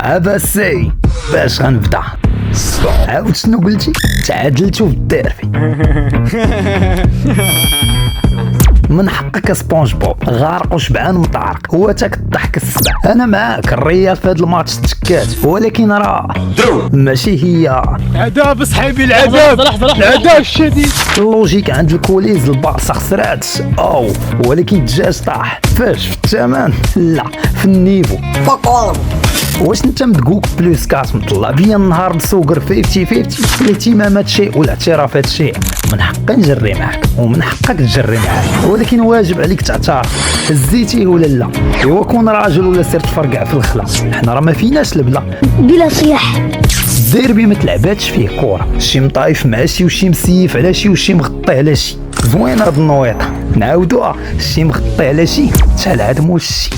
عباسي باش غنبدا. عاود شنو قلتي؟ تعادلتو في الديربي. من حقك سبونج بوب غارق وشبعان مطارق، هو تاك الضحك السبع. انا معاك، الريال في هذا الماتش تشكات، ولكن راه ماشي هي عذاب صحيبي، العذاب العذاب الشديد. اللوجيك عند الكوليز. البارسا خسرات ولكن الدجاج طاح. فاش؟ في الثمن؟ لا، في النيفو. واش انت مدقوق بلوس كاس مطلع بيا النهار نسوقر 50-50؟ الاهتمامات شيء والاعترافات شيء. من حقي نجري معك ومن حقك تجري معاك، ولكن واجب عليك تعترف هزيتيه ولا لا. ايوا كون راجل ولا سير تفرقع في الخلا، حنا راه ما فيناش البلا بلا صياح. الديربي ما تلعباتش فيه كوره، شي مطايف مع شي وشي مسيف على شي وشي مغطي على شي. زوين هاد النويطه، نعاودوها، شي مغطي على شي، شحال عاد موش شي.